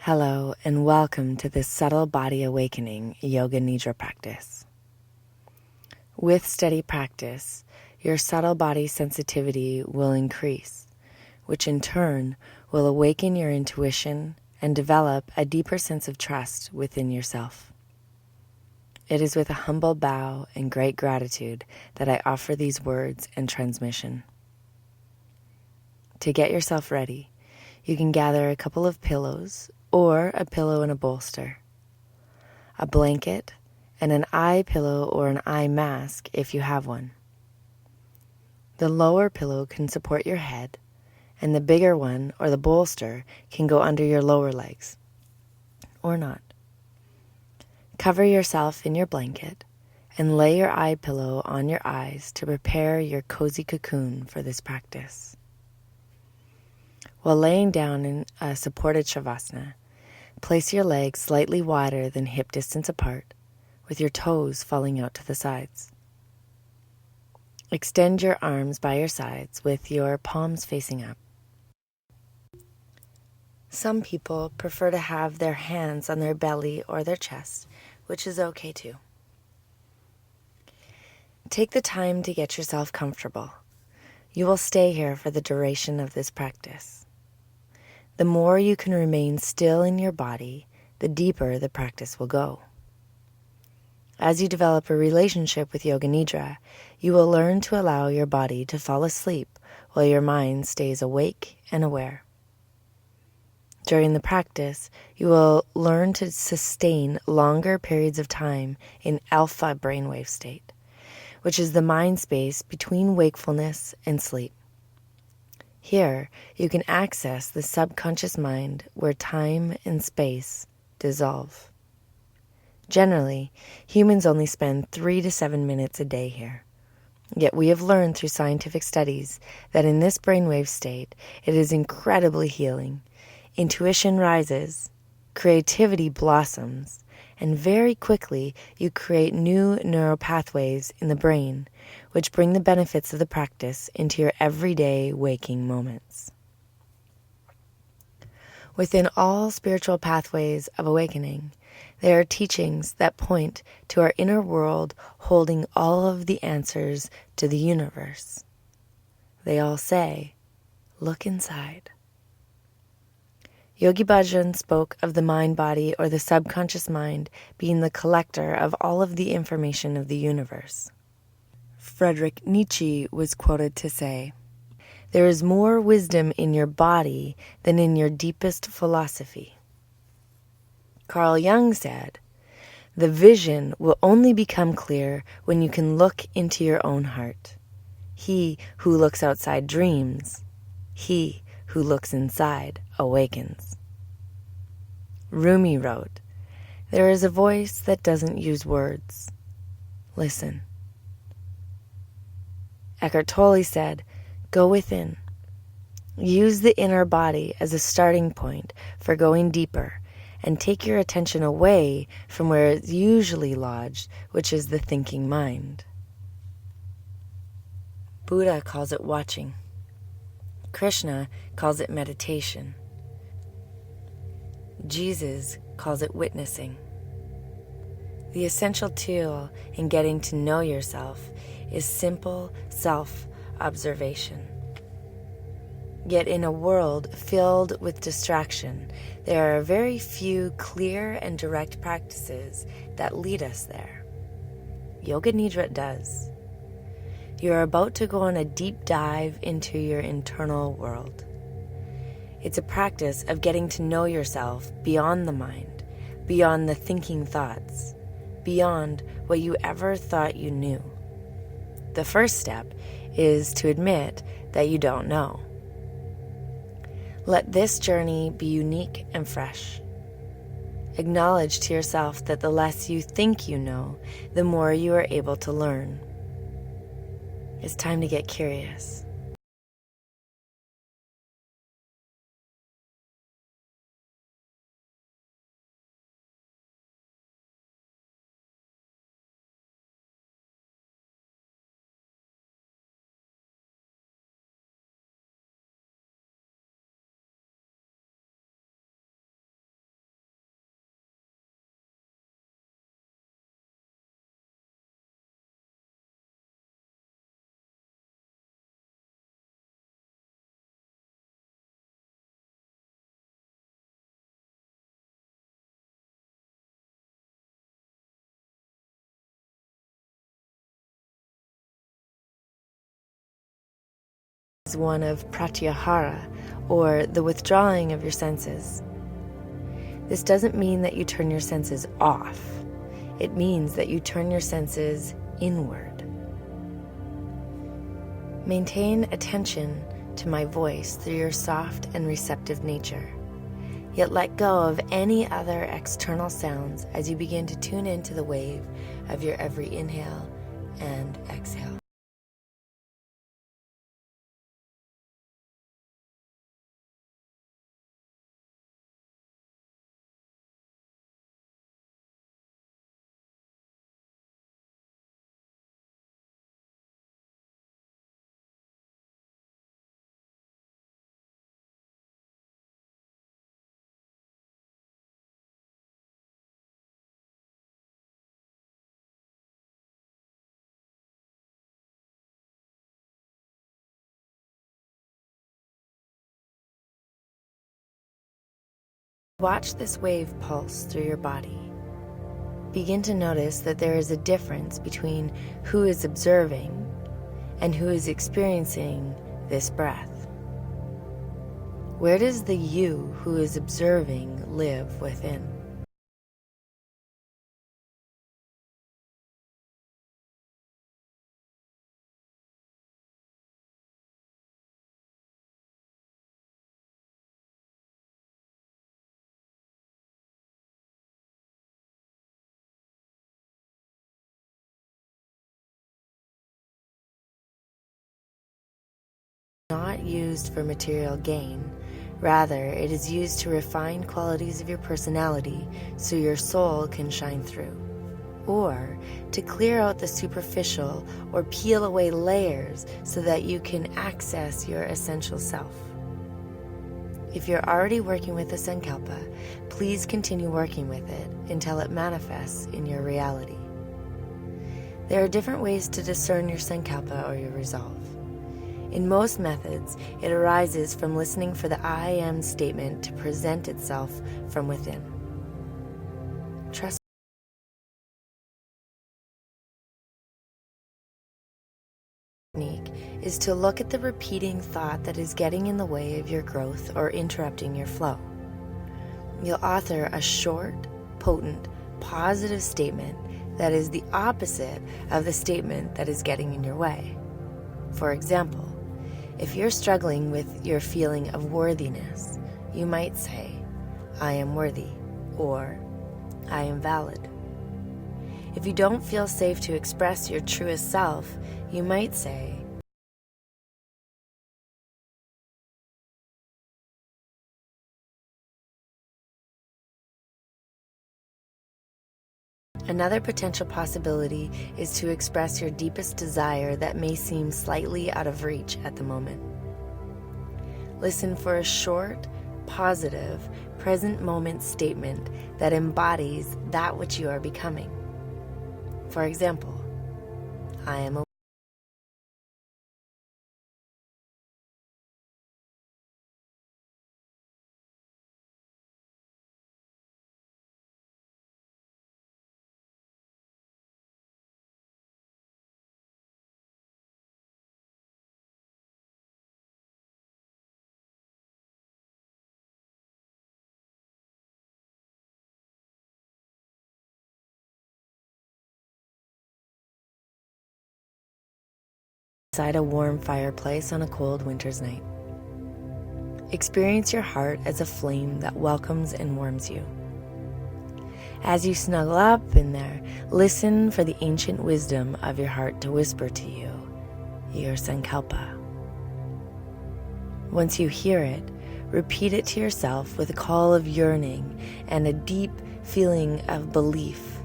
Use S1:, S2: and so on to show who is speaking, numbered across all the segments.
S1: Hello and welcome to this subtle body awakening Yoga Nidra practice. With steady practice, your subtle body sensitivity will increase, which in turn will awaken your intuition and develop a deeper sense of trust within yourself. It is with a humble bow and great gratitude that I offer these words and transmission. To get yourself ready, you can gather a couple of pillows or a pillow and a bolster, a blanket, and an eye pillow or an eye mask if you have one. The lower pillow can support your head, and the bigger one or the bolster can go under your lower legs, or not. Cover yourself in your blanket and lay your eye pillow on your eyes to prepare your cozy cocoon for this practice. While laying down in a supported shavasana, place your legs slightly wider than hip distance apart, with your toes falling out to the sides. Extend your arms by your sides with your palms facing up. Some people prefer to have their hands on their belly or their chest, which is okay too. Take the time to get yourself comfortable. You will stay here for the duration of this practice. The more you can remain still in your body, the deeper the practice will go. As you develop a relationship with Yoga Nidra, you will learn to allow your body to fall asleep while your mind stays awake and aware. During the practice, you will learn to sustain longer periods of time in alpha brainwave state, which is the mind space between wakefulness and sleep. Here, you can access the subconscious mind where time and space dissolve. Generally, humans only spend 3 to 7 minutes a day here. Yet we have learned through scientific studies that in this brainwave state, it is incredibly healing. Intuition rises, creativity blossoms, and very quickly you create new neural pathways in the brain, which bring the benefits of the practice into your everyday waking moments. Within all spiritual pathways of awakening, there are teachings that point to our inner world holding all of the answers to the universe. They all say, look inside. Yogi Bhajan spoke of the mind-body or the subconscious mind being the collector of all of the information of the universe. Friedrich Nietzsche was quoted to say, "There is more wisdom in your body than in your deepest philosophy." Carl Jung said, "The vision will only become clear when you can look into your own heart. He who looks outside dreams. He who looks inside awakens." Rumi wrote, "There is a voice that doesn't use words. Listen." Eckhart Tolle said, "Go within. Use the inner body as a starting point for going deeper and take your attention away from where it's usually lodged, which is the thinking mind." Buddha calls it watching. Krishna calls it meditation. Jesus calls it witnessing. The essential tool in getting to know yourself is simple self-observation. Yet in a world filled with distraction, there are very few clear and direct practices that lead us there. Yoga Nidra does. You are about to go on a deep dive into your internal world. It's a practice of getting to know yourself beyond the mind, beyond the thinking thoughts, beyond what you ever thought you knew. The first step is to admit that you don't know. Let this journey be unique and fresh. Acknowledge to yourself that the less you think you know, the more you are able to learn. It's time to get curious. is one of pratyahara, or the withdrawing of your senses. This doesn't mean that you turn your senses off. It means that you turn your senses inward. Maintain attention to my voice through your soft and receptive nature, yet let go of any other external sounds as you begin to tune into the wave of your every inhale and exhale. Watch this wave pulse through your body. Begin to notice that there is a difference between who is observing and who is experiencing this breath. Where does the you who is observing live within? Not used for material gain. Rather, it is used to refine qualities of your personality so your soul can shine through, or to clear out the superficial or peel away layers so that you can access your essential self. If you're already working with the Sankalpa, please continue working with it until it manifests in your reality. There are different ways to discern your Sankalpa or your resolve. In most methods, it arises from listening for the I am statement to present itself from within. Trust technique is to look at the repeating thought that is getting in the way of your growth or interrupting your flow. You'll author a short, potent, positive statement that is the opposite of the statement that is getting in your way. For example, if you're struggling with your feeling of worthiness, you might say, I am worthy, or I am valid. If you don't feel safe to express your truest self, you might say, Another potential possibility is to express your deepest desire that may seem slightly out of reach at the moment. Listen for a short, positive, present moment statement that embodies that which you are becoming. For example, I am a beside a warm fireplace on a cold winter's night. Experience your heart as a flame that welcomes and warms you. As you snuggle up in there, listen for the ancient wisdom of your heart to whisper to you, your Sankalpa. Once you hear it, repeat it to yourself with a call of yearning and a deep feeling of belief.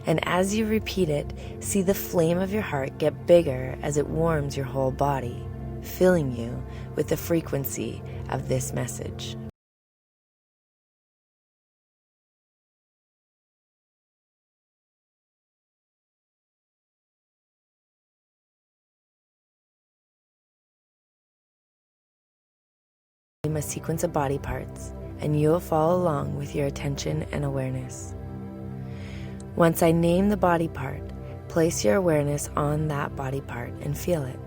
S1: And as you repeat it, see the flame of your heart get bigger as it warms your whole body, filling you with the frequency of this message. A sequence of body parts, and you will follow along with your attention and awareness. Once I name the body part, place your awareness on that body part and feel it.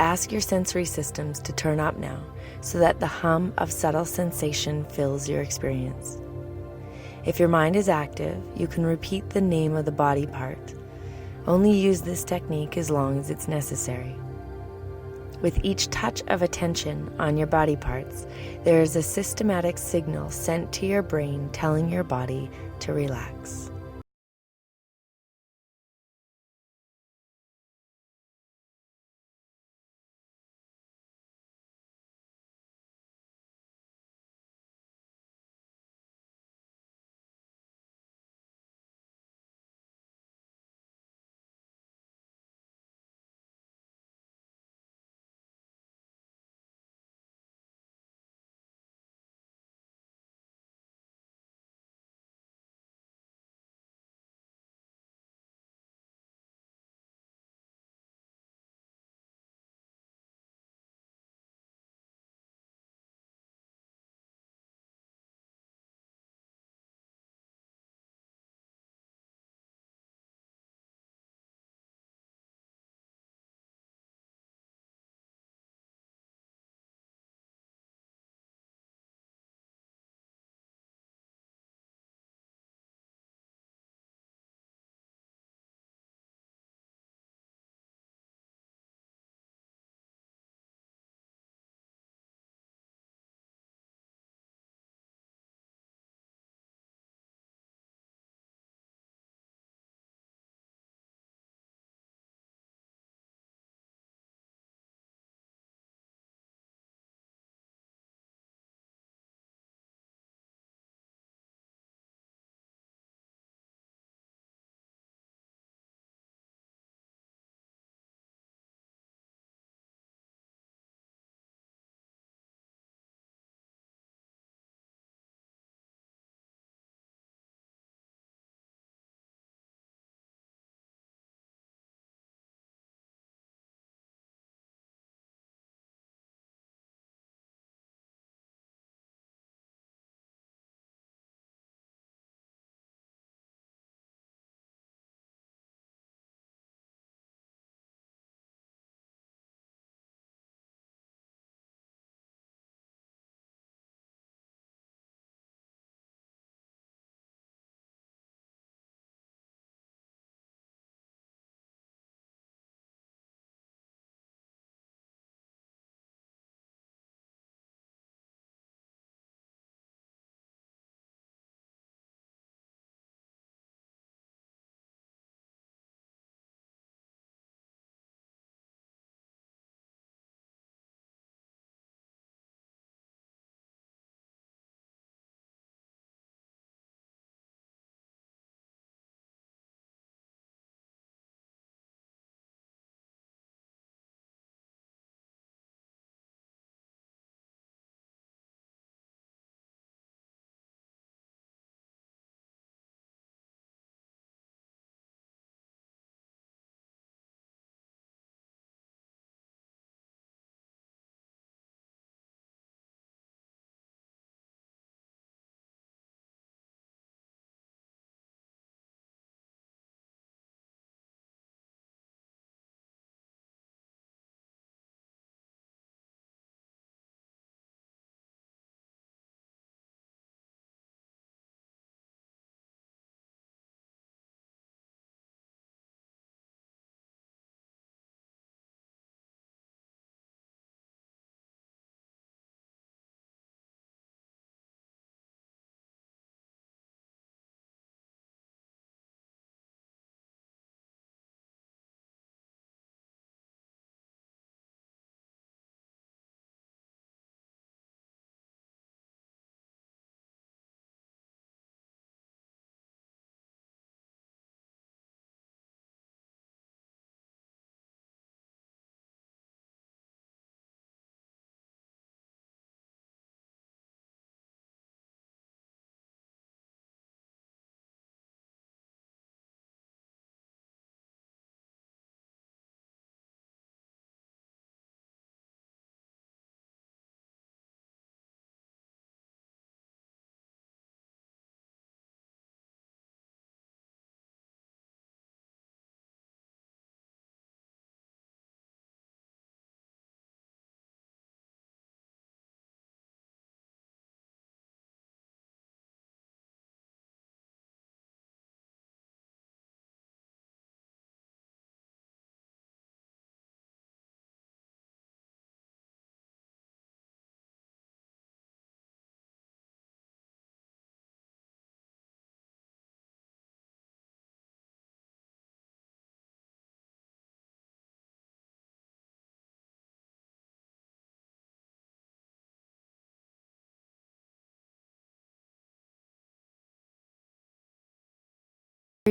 S1: Ask your sensory systems to turn up now so that the hum of subtle sensation fills your experience. If your mind is active, you can repeat the name of the body part. Only use this technique as long as it's necessary. With each touch of attention on your body parts, there is a systematic signal sent to your brain telling your body to relax.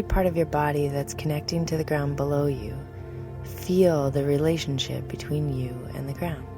S1: every part of your body that's connecting to the ground below you, feel the relationship between you and the ground.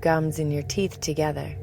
S1: Gums in your teeth together.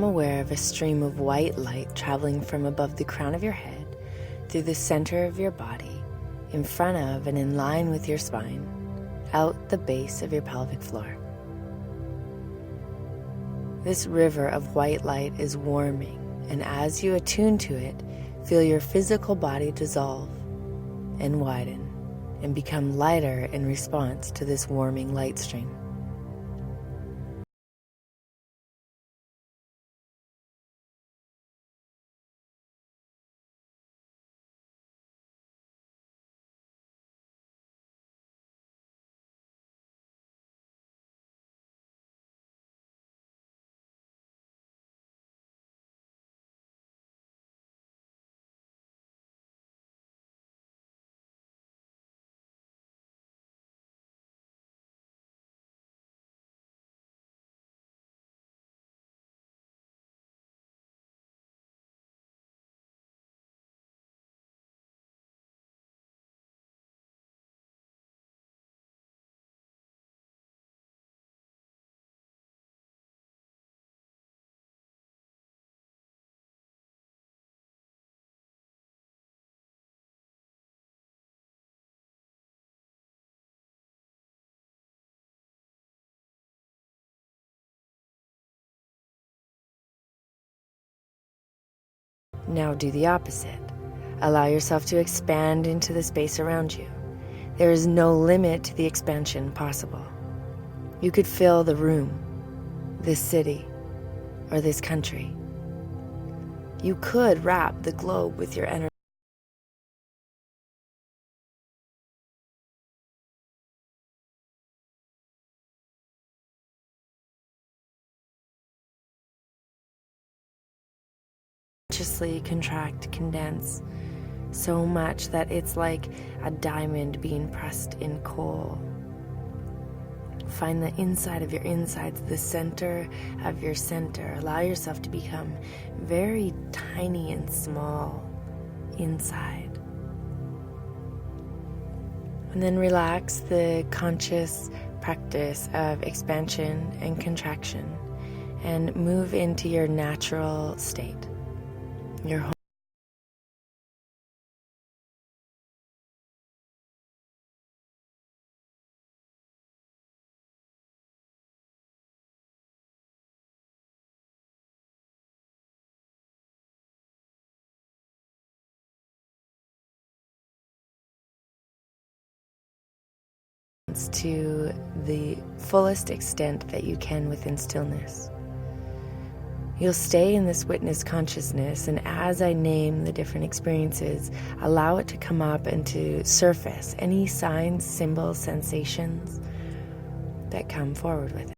S1: Become aware of a stream of white light traveling from above the crown of your head, through the center of your body, in front of and in line with your spine, out the base of your pelvic floor. This river of white light is warming, and as you attune to it, feel your physical body dissolve and widen and become lighter in response to this warming light stream. Now do the opposite. Allow yourself to expand into the space around you. There is no limit to the expansion possible. You could fill the room, this city, or this country. You could wrap the globe with your energy. Consciously contract, condense so much that it's like a diamond being pressed in coal. Find the inside of your insides, the center of your center. Allow yourself to become very tiny and small inside. And then relax the conscious practice of expansion and contraction and move into your natural state. Your home. To the fullest extent that you can within stillness. You'll stay in this witness consciousness, and as I name the different experiences, allow it to come up and to surface any signs, symbols, sensations that come forward with it.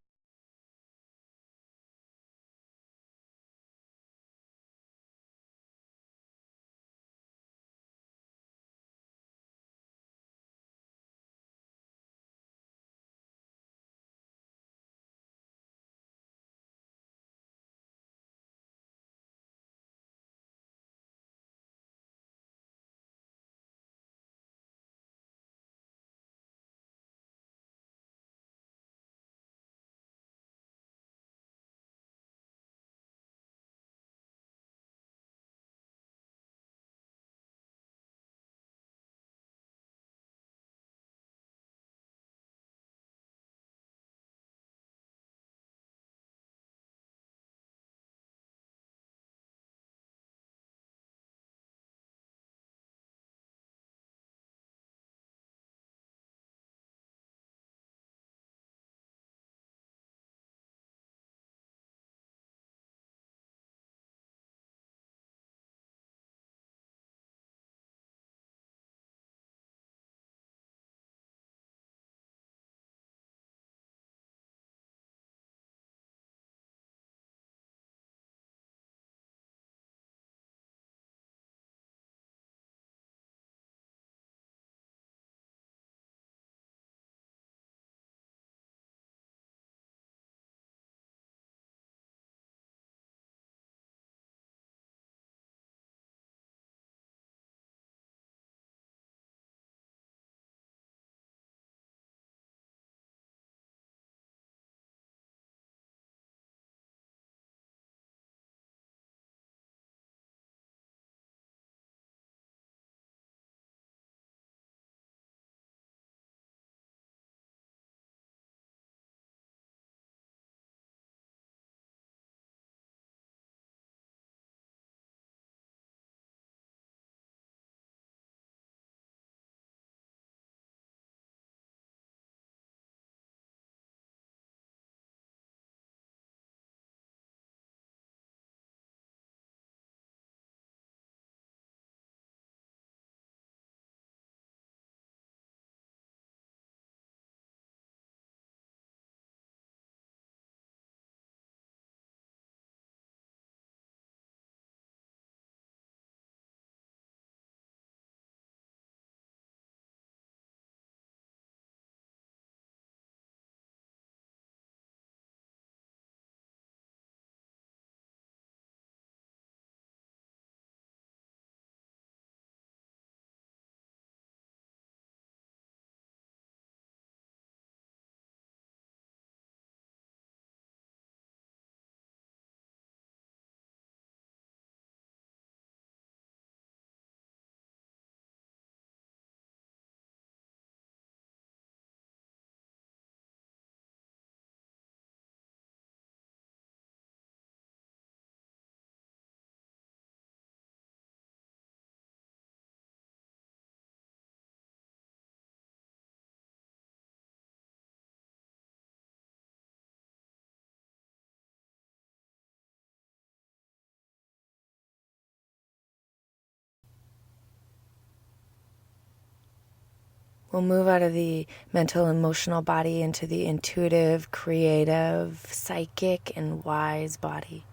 S1: We'll move out of the mental, emotional body into the intuitive, creative, psychic, and wise body.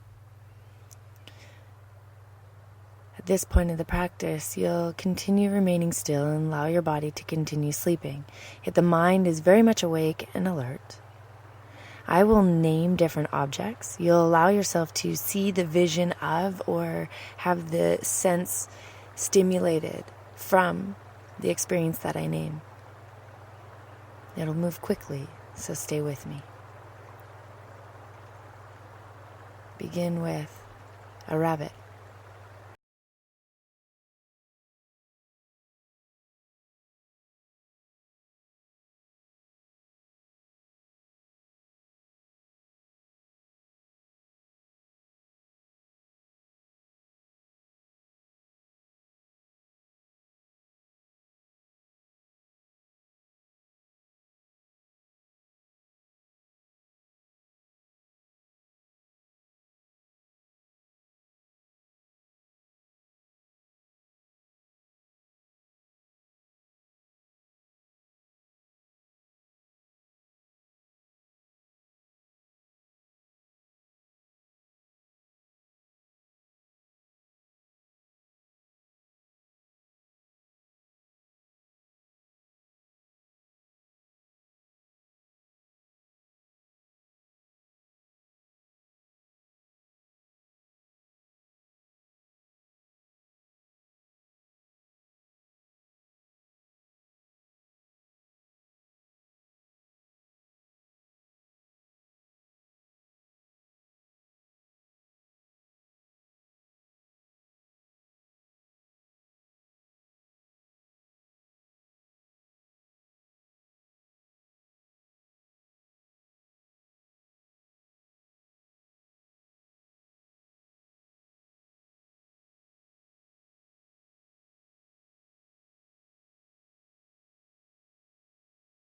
S1: At this point of the practice, you'll continue remaining still and allow your body to continue sleeping. Yet the mind is very much awake and alert. I will name different objects. You'll allow yourself to see the vision of or have the sense stimulated from the experience that I name. It'll move quickly, so stay with me. Begin with a rabbit.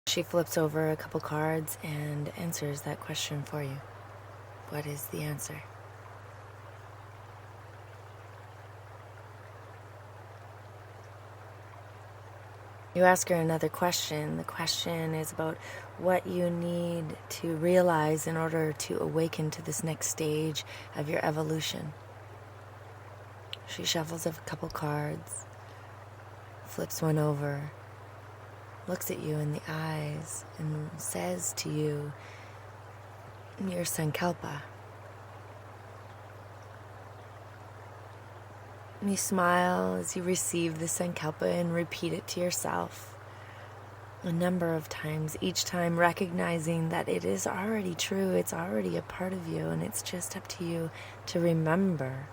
S1: She flips over a couple cards and answers that question for you. What is the answer? You ask her another question. The question is about what you need to realize in order to awaken to this next stage of your evolution. She shuffles a couple cards, flips one over, looks at you in the eyes, and says to you, your Sankalpa. And you smile as you receive the Sankalpa and repeat it to yourself a number of times, each time recognizing that it is already true, it's already a part of you, and it's just up to you to remember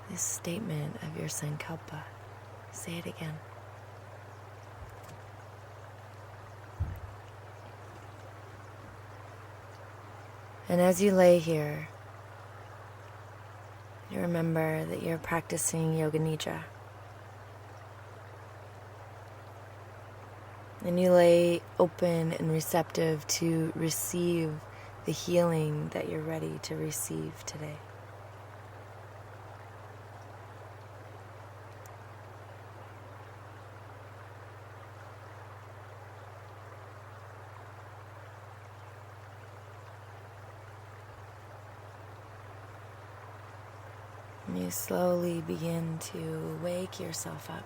S1: this statement of your Sankalpa. Say it again. And as you lay here, you remember that you're practicing Yoga Nidra. And you lay open and receptive to receive the healing that you're ready to receive today. And you slowly begin to wake yourself up.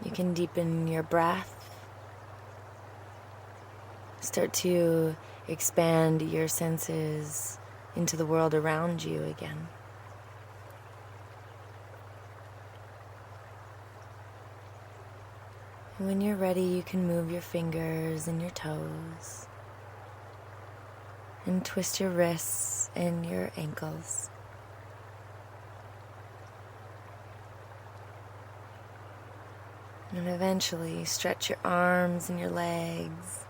S1: You can deepen your breath. Start to expand your senses into the world around you again. And when you're ready, you can move your fingers and your toes. And twist your wrists and your ankles. And eventually stretch your arms and your legs.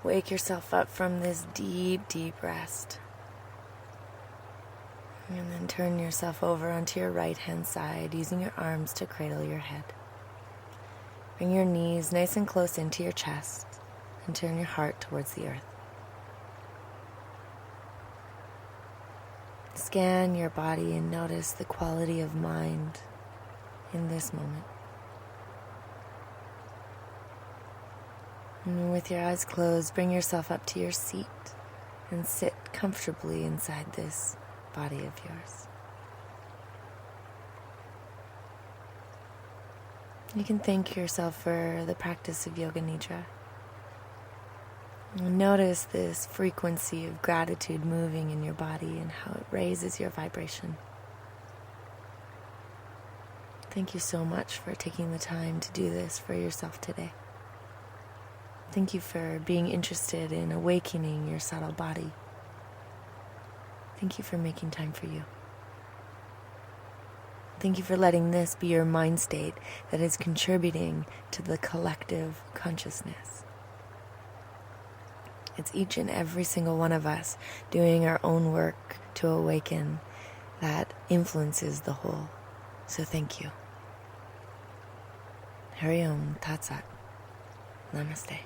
S1: Wake yourself up from this deep, deep rest. And then turn yourself over onto your right hand side, using your arms to cradle your head. Bring your knees nice and close into your chest and turn your heart towards the earth. Scan your body and notice the quality of mind in this moment. And with your eyes closed, bring yourself up to your seat and sit comfortably inside this body of yours. You can thank yourself for the practice of Yoga Nidra. And notice this frequency of gratitude moving in your body and how it raises your vibration. Thank you so much for taking the time to do this for yourself today. Thank you for being interested in awakening your subtle body. Thank you for making time for you. Thank you for letting this be your mind state that is contributing to the collective consciousness. It's each and every single one of us doing our own work to awaken that influences the whole. So thank you. Hari Om Tat Sat. Namaste.